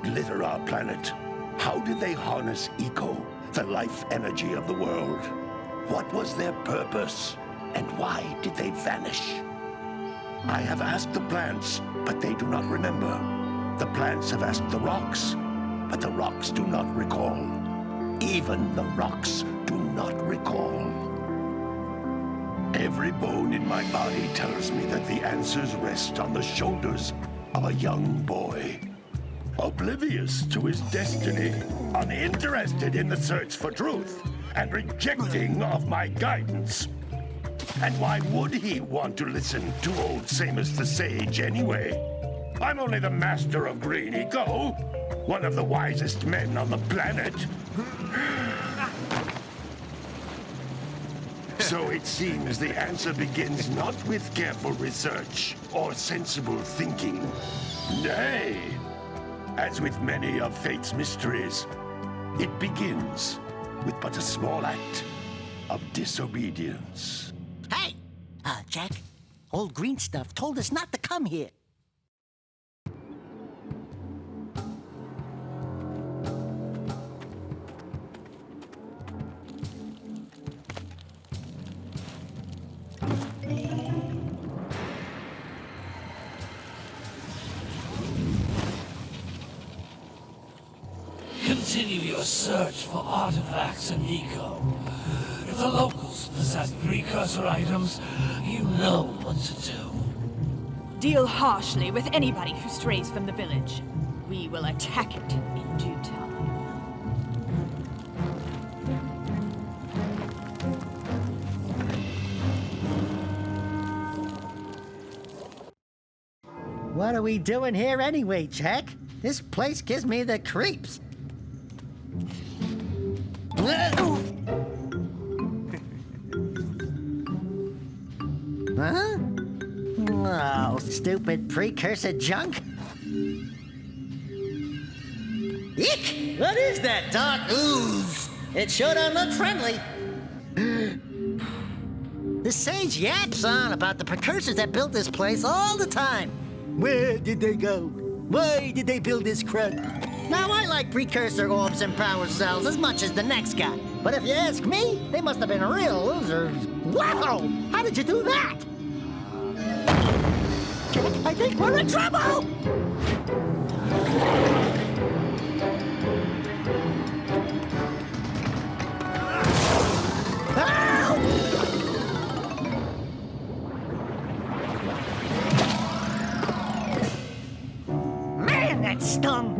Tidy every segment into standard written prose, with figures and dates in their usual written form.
that litter our planet? How did they harness eco, the life energy of the world? What was their purpose? And why did they vanish? I have asked the plants, but they do not remember. The plants have asked the rocks, but the rocks do not recall. Even the rocks do not recall. Every bone in my body tells me that the answers rest on the shoulders of a young boy. Oblivious to his destiny, uninterested in the search for truth, and rejecting of my guidance. And why would he want to listen to old Samus the Sage anyway? I'm only the master of green eco, one of the wisest men on the planet. So it seems the answer begins not with careful research or sensible thinking. Nay, as with many of fate's mysteries, it begins with but a small act of disobedience. Hey! Jack, old green stuff told us not to come here. Continue your search for artifacts and eco. If the locals possess precursor items, you know what to do. Deal harshly with anybody who strays from the village. We will attack it in due time. What are we doing here anyway, Jack? This place gives me the creeps. Huh? Oh, stupid precursor junk. Eek! What is that dark ooze? It sure don't look friendly. The sage yaps on about the precursors that built this place all the time. Where did they go? Why did they build this crud? Now, I like precursor orbs and power cells as much as the next guy. But if you ask me, they must have been real losers. Wow! How did you do that? Jack, I think we're in trouble! Man, that stung!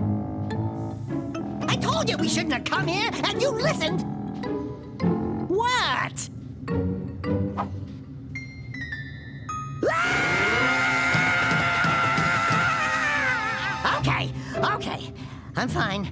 I told you we shouldn't have come here, and you listened! What? Okay. I'm fine.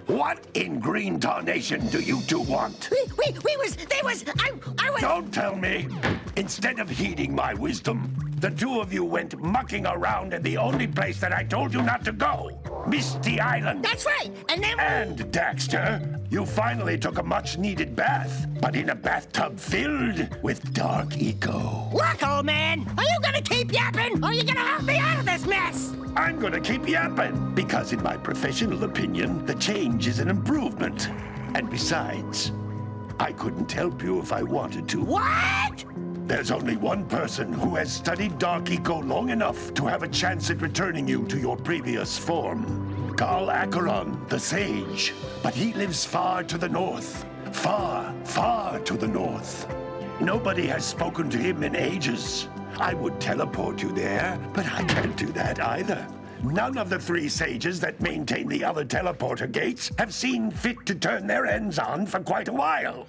What in green tarnation do you two want? I was... Don't tell me! Instead of heeding my wisdom, the two of you went mucking around in the only place that I told you not to go, Misty Island. That's right, and then... And, Daxter, you finally took a much-needed bath, but in a bathtub filled with dark eco. Look, old man, are you gonna keep yapping, or are you gonna help me out of this mess? I'm gonna keep yapping, because in my professional opinion, the change is an improvement. And besides, I couldn't help you if I wanted to. What? There's only one person who has studied Dark Eco long enough to have a chance at returning you to your previous form. Carl Acheron, the Sage. But he lives far to the north. Far, far to the north. Nobody has spoken to him in ages. I would teleport you there, but I can't do that either. None of the three sages that maintain the other teleporter gates have seen fit to turn their ends on for quite a while.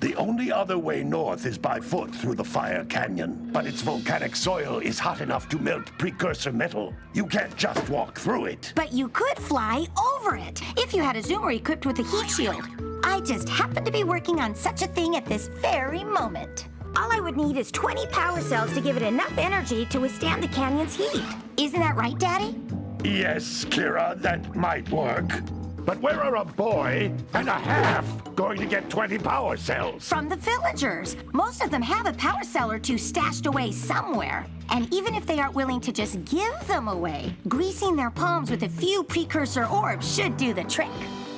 The only other way north is by foot through the Fire Canyon, but its volcanic soil is hot enough to melt precursor metal. You can't just walk through it. But you could fly over it, if you had a zoomer equipped with a heat shield. I just happen to be working on such a thing at this very moment. All I would need is 20 power cells to give it enough energy to withstand the canyon's heat. Isn't that right, Daddy? Yes, Kira, that might work. But where are a boy and a half going to get 20 power cells? From the villagers. Most of them have a power cell or two stashed away somewhere. And even if they aren't willing to just give them away, greasing their palms with a few precursor orbs should do the trick.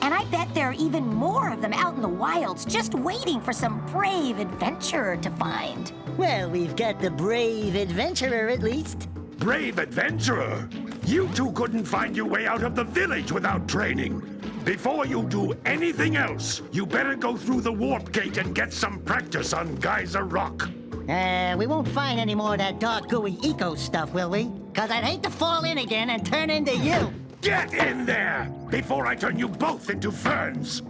And I bet there are even more of them out in the wilds just waiting for some brave adventurer to find. Well, we've got the brave adventurer at least. Brave adventurer? You two couldn't find your way out of the village without training. Before you do anything else, you better go through the warp gate and get some practice on Geyser Rock. We won't find any more of that dark gooey eco stuff, will we? 'Cause I'd hate to fall in again and turn into you. Get in there before I turn you both into ferns.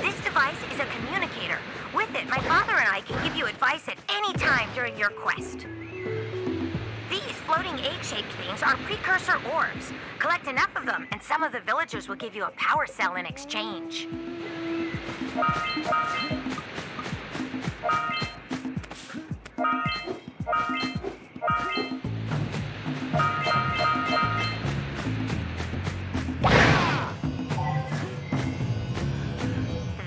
This device is a communicator. With it, my father and I can give you advice at any time during your quest. These floating egg-shaped things are precursor orbs. Collect enough of them, and some of the villagers will give you a power cell in exchange.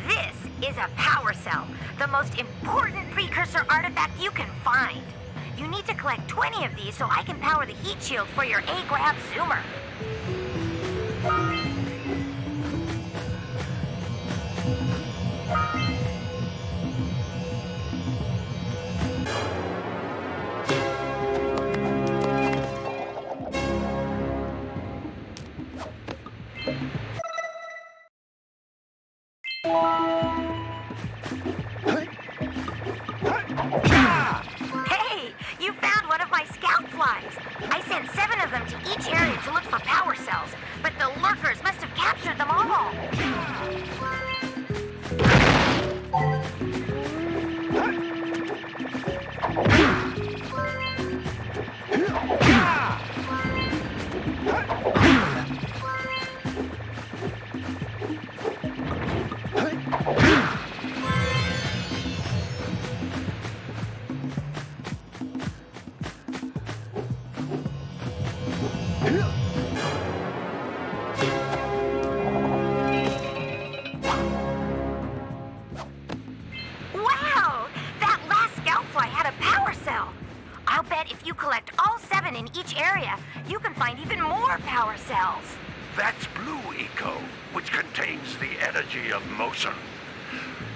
This is a power cell, the most important precursor artifact you can find. You need to collect 20 of these so I can power the heat shield for your A-Grab zoomer. Hey, you found one of my scout flies. I sent 7 of them to each area to look for power cells, but the lurkers must have captured them all. Wow! That last scout fly had a power cell. I'll bet if you collect all 7 in each area, you can find even more power cells. That's Blue Eco, which contains the energy of motion.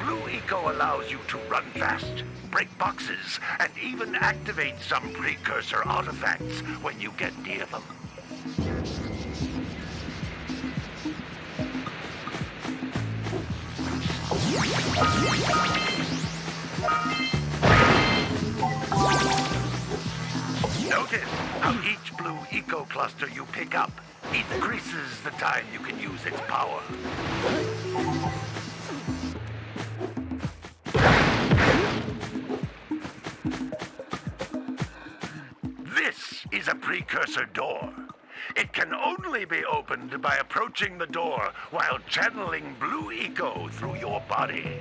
Blue Eco allows you to run fast, break boxes, and even activate some precursor artifacts when you get near them. Notice how each Blue Eco cluster you pick up increases the time you can use its power. This is a precursor door. It can only be opened by approaching the door while channeling Blue Eco through your body.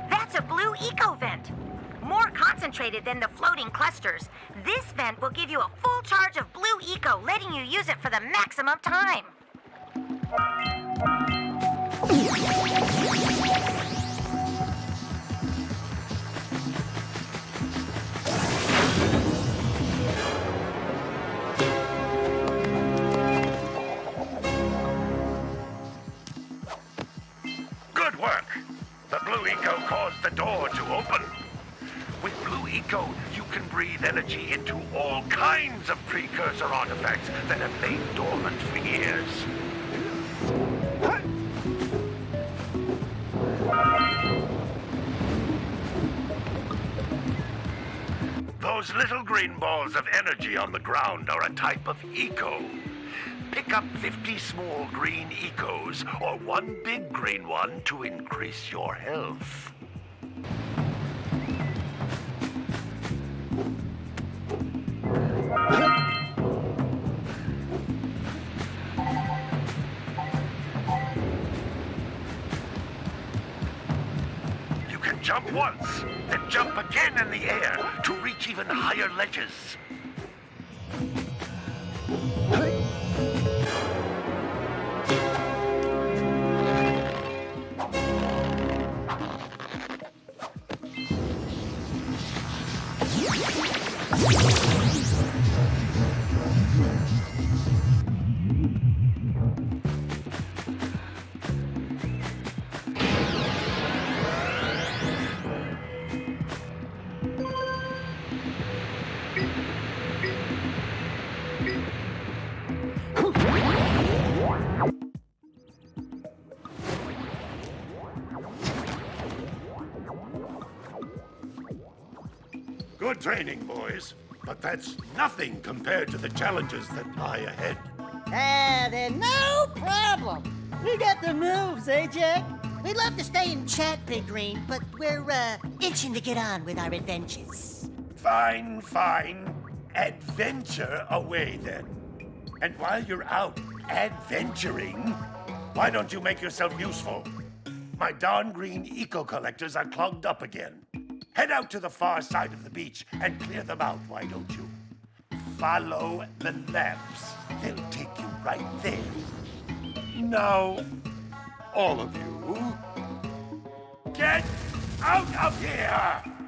That's a Blue Eco vent. More concentrated than the floating clusters. This vent will give you a full charge of Blue Eco, letting you use it for the maximum time. Good work! The Blue Eco caused the door to open. With Blue Eco, you can breathe energy into all kinds of precursor artifacts that have lain dormant for years. Those little green balls of energy on the ground are a type of eco. Pick up 50 small green ecos or one big green one to increase your health. Jump once, then jump again in the air to reach even higher ledges. Good training, boys. But that's nothing compared to the challenges that lie ahead. Then no problem. We got the moves, eh, Jack? We'd love to stay and chat, Big Green, but we're, itching to get on with our adventures. Fine, fine. Adventure away, then. And while you're out adventuring, why don't you make yourself useful? My darn green eco-collectors are clogged up again. Head out to the far side of the beach and clear them out, why don't you? Follow the lamps. They'll take you right there. Now, all of you, get out of here!